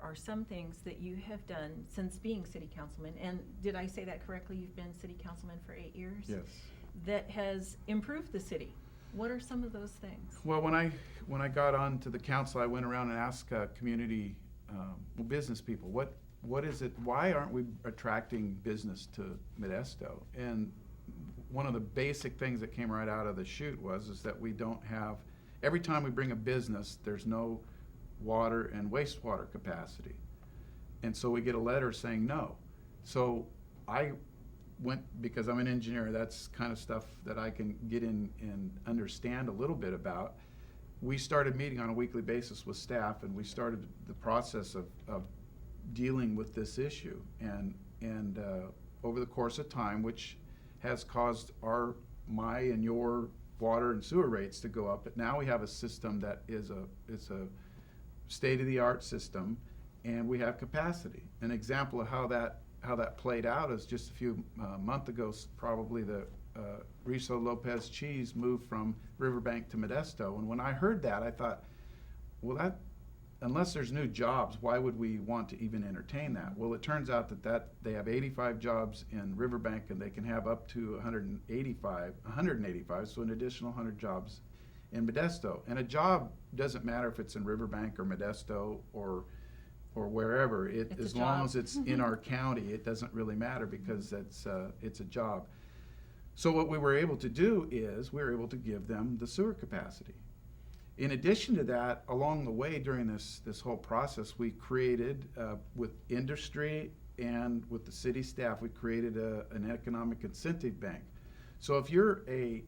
are some things that you have done since being city councilman, and did I say that correctly? You've been city councilman for 8 years? Yes. That has improved the city. What are some of those things? Well, when I got on to the council, I went around and asked community business people, what is it, why aren't we attracting business to Modesto? And one of the basic things that came right out of the chute is that we don't have, every time we bring a business, there's no water and wastewater capacity. And so we get a letter saying no. So I went, because I'm an engineer, that's kind of stuff that I can get in and understand a little bit about. We started meeting on a weekly basis with staff, and we started the process of dealing with this issue. And over the course of time, which has caused my and your water and sewer rates to go up, but now we have a system that is a state-of-the-art system, and we have capacity. An example of how that played out is just a few months ago, probably the Riso Lopez cheese moved from Riverbank to Modesto. And when I heard that, I thought, well, unless there's new jobs, why would we want to even entertain that? Well, it turns out that they have 85 jobs in Riverbank, and they can have up to 185, so an additional 100 jobs in Modesto. And a job doesn't matter if it's in Riverbank or Modesto or wherever. As long as it's in our county, it doesn't really matter, because it's a job. So what we were able to do is we were able to give them the sewer capacity. In addition to that, along the way during this whole process, we created, with industry and with the city staff, we created an economic incentive bank. So if you're a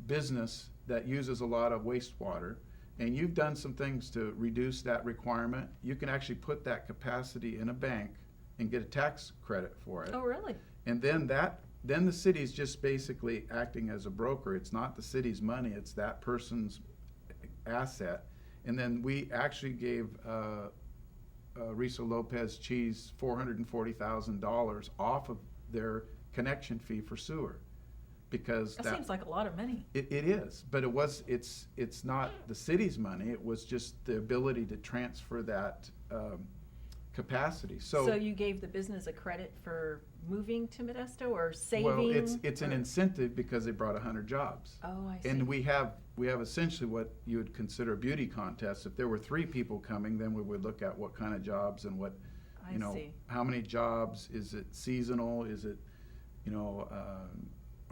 business that uses a lot of wastewater, and you've done some things to reduce that requirement, you can actually put that capacity in a bank and get a tax credit for it. Oh, really? And then the city's just basically acting as a broker. It's not the city's money, it's that person's asset. And then we actually gave Riso Lopez cheese $440,000 off of their connection fee for sewer. Because that seems like a lot of money. It is, but it's not the city's money. It was just the ability to transfer that capacity. So you gave the business a credit for moving to Modesto, or saving? Well, it's an incentive because they brought 100 jobs. Oh, I see. And we have essentially what you would consider a beauty contest. If there were 3 people coming, then we would look at what kind of jobs and what, how many jobs. Is it seasonal? Is it,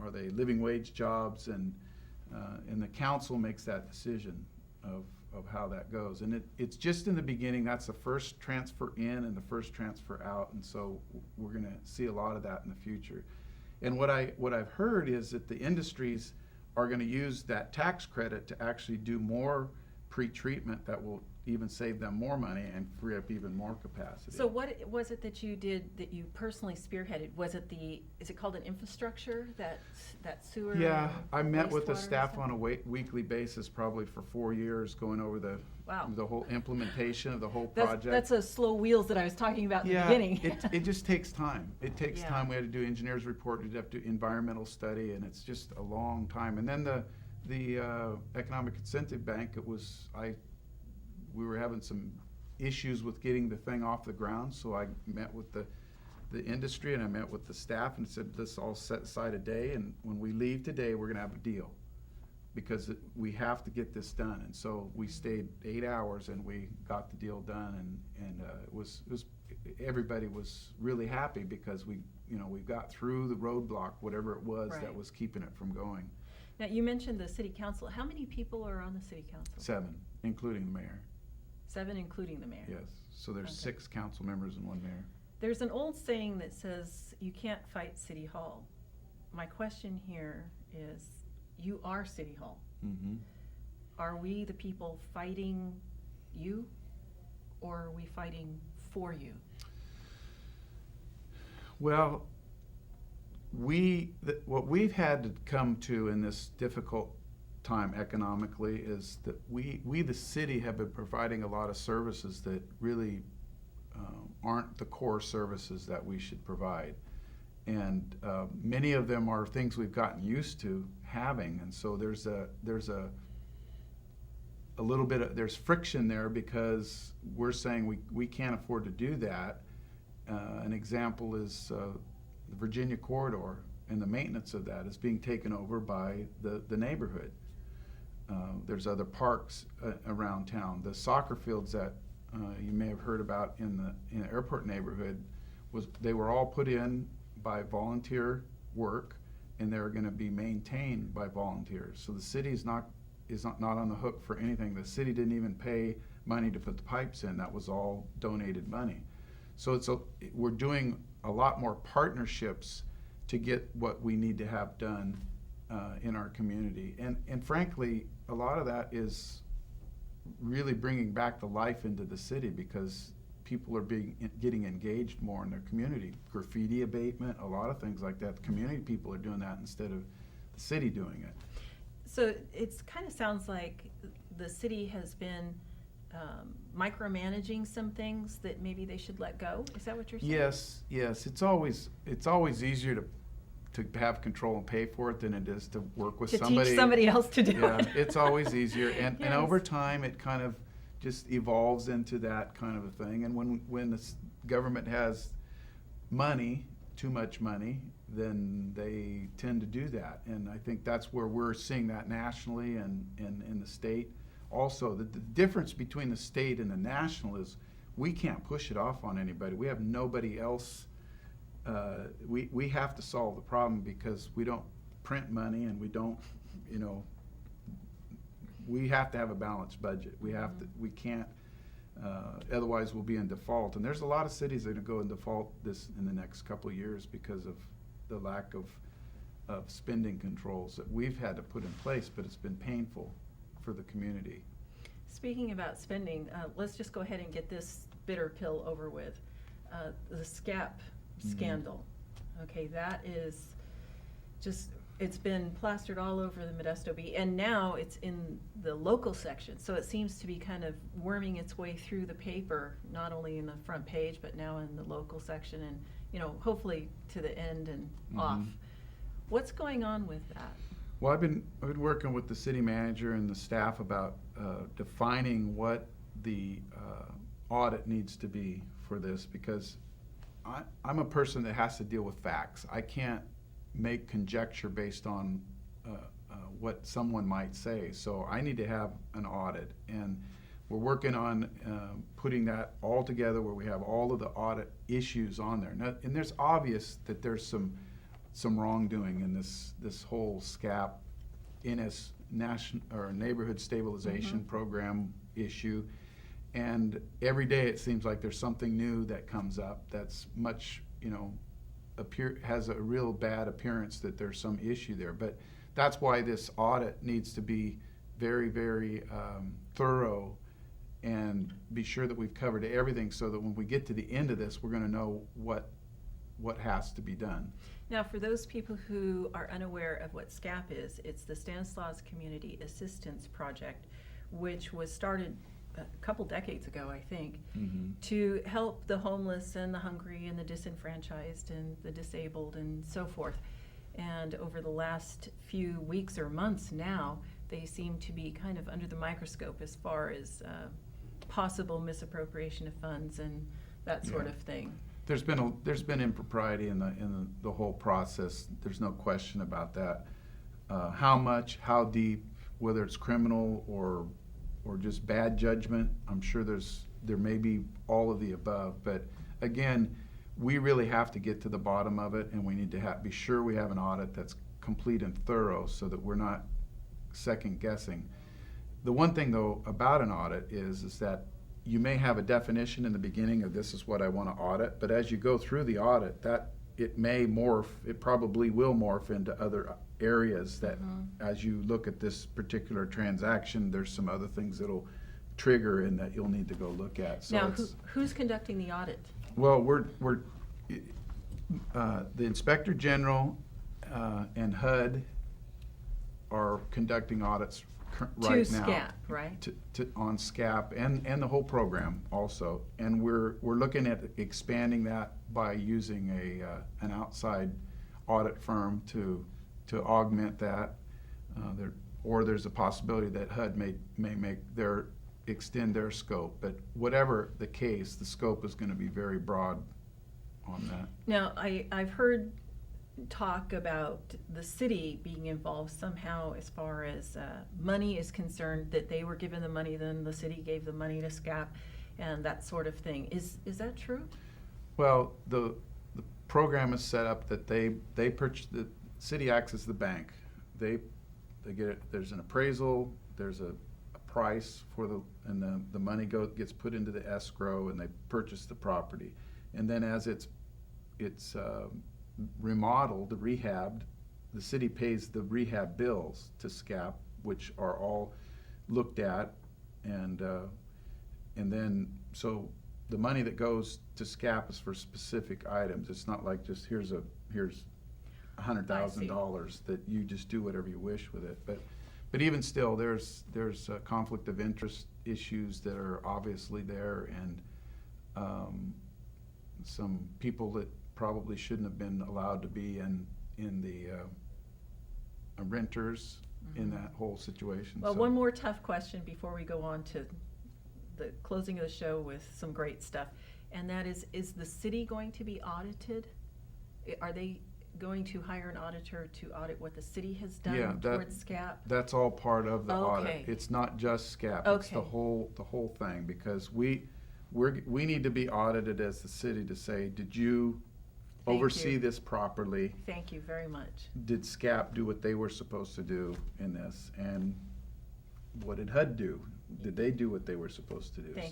are they living wage jobs? And the council makes that decision of how that goes. And it's just in the beginning. That's the first transfer in and the first transfer out. And so we're going to see a lot of that in the future. And what I've heard is that the industries are going to use that tax credit to actually do more pre-treatment that will even save them more money and free up even more capacity. So what was it that you did that you personally spearheaded? Was it is it called an infrastructure, that sewer? Yeah, I met with the staff on a weekly basis probably for 4 years, going over the whole implementation of the whole project. That's a slow wheels that I was talking about in the beginning. it just takes time. It takes time. We had to do engineer's report, we had to do environmental study, and it's just a long time. And then the Economic Incentive Bank, we were having some issues with getting the thing off the ground, so I met with the industry and I met with the staff and said, let's all set aside a day, and when we leave today, we're gonna have a deal, because we have to get this done. And so we stayed 8 hours and we got the deal done, and it was everybody was really happy, because we got through the roadblock, whatever it was that was keeping it from going. Now, you mentioned the city council. How many people are on the city council? 7, including the mayor. 7, including the mayor? Yes. So there's 6 council members and 1 mayor. There's an old saying that says, you can't fight City Hall. My question here is, you are City Hall. Mm-hmm. Are we the people fighting you, or are we fighting for you? Well, what we've had to come to in this difficult time economically is that we the city have been providing a lot of services that really aren't the core services that we should provide, and many of them are things we've gotten used to having, and so there's a a little bit of, there's friction there because we're saying we can't afford to do that. An example is the Virginia corridor, and the maintenance of that is being taken over by the neighborhood. There's other parks around town. The soccer fields that you may have heard about in the airport neighborhood, they were all put in by volunteer work, and they're going to be maintained by volunteers. So the city is not on the hook for anything. The city didn't even pay money to put the pipes in. That was all donated money. So we're doing a lot more partnerships to get what we need to have done in our community. And frankly, a lot of that is really bringing back the life into the city because people are getting engaged more in their community. Graffiti abatement, a lot of things like that. The community people are doing that instead of the city doing it. So it's kind of sounds like the city has been micromanaging some things that maybe they should let go. Is that what you're saying? Yes. It's always easier to have control and pay for it than it is to work with somebody. To teach somebody else to do it. It's always easier, and Yes. over time it kind of just evolves into that kind of a thing. And when the government has money, too much money, then they tend to do that. And I think that's where we're seeing that nationally and in the state. Also, the difference between the state and the national is we can't push it off on anybody. We have nobody else. We have to solve the problem because we don't print money and we don't, we have to have a balanced budget. We can't, otherwise we'll be in default. And there's a lot of cities that are going to go in default in the next couple of years because of the lack of spending controls that we've had to put in place, but it's been painful for the community. Speaking about spending, let's just go ahead and get this bitter pill over with. The SCAP scandal. Okay, that is just, it's been plastered all over the Modesto Bee, and now it's in the local section. So it seems to be kind of worming its way through the paper, not only in the front page, but now in the local section, and hopefully to the end and off. What's going on with that? Well, I've been working with the city manager and the staff about defining what the audit needs to be for this, because I'm a person that has to deal with facts. I can't make conjecture based on what someone might say. So I need to have an audit, and we're working on putting that all together where we have all of the audit issues on there. Now, and there's obvious that there's some wrongdoing in this whole SCAP NS national or neighborhood stabilization program issue. And every day it seems like there's something new that comes up that's much, has a real bad appearance that there's some issue there. But that's why this audit needs to be very, very thorough and be sure that we've covered everything so that when we get to the end of this, we're going to know what has to be done. Now, for those people who are unaware of what SCAP is, it's the Stanislaus Community Assistance Project, which was started a couple decades ago, I think, to help the homeless and the hungry and the disenfranchised and the disabled and so forth. And over the last few weeks or months now, they seem to be kind of under the microscope as far as possible misappropriation of funds and that sort of thing. There's been impropriety in the whole process. There's no question about that. How much, how deep, whether it's criminal or just bad judgment, I'm sure there may be all of the above. But again, we really have to get to the bottom of it, and we need to be sure we have an audit that's complete and thorough so that we're not second guessing. The one thing though about an audit is that you may have a definition in the beginning of this is what I want to audit, but as you go through the audit, that it may morph, it probably will morph into other areas that as you look at this particular transaction, there's some other things that'll trigger and that you'll need to go look at. So now, who's conducting the audit? Well, we're the Inspector General and HUD are conducting audits right now. To SCAP, right? On SCAP and the whole program also. And we're looking at expanding that by using an outside audit firm to augment that. or there's a possibility that HUD may extend their scope. But whatever the case, the scope is going to be very broad on that. Now, I've heard talk about the city being involved somehow as far as money is concerned, that they were given the money, then the city gave the money to SCAP and that sort of thing. Is that true? Well, the program is set up that they purchase, the city acts as the bank. They get it, there's an appraisal, there's a price and the money gets put into the escrow, and they purchase the property. And then as it's remodeled, rehabbed, the city pays the rehab bills to SCAP, which are all looked at, and then so the money that goes to SCAP is for specific items. It's not like just here's $100,000 that you just do whatever you wish with it. But even still, there's a conflict of interest issues that are obviously there, and some people that probably shouldn't have been allowed to be in the renters in that whole situation. Well, So- one more tough question before we go on to the closing of the show with some great stuff, and that is the city going to be audited? Are they going to hire an auditor to audit what the city has Yeah, done towards SCAP? That's all part of the Okay. audit. It's not just SCAP. It's the Okay. whole thing, because we need to be audited as the city to say, did you Thank oversee you. this properly? Thank you very much. Did SCAP do what they were supposed to do in this? And what did HUD do? Did they do what they were supposed to do? Thank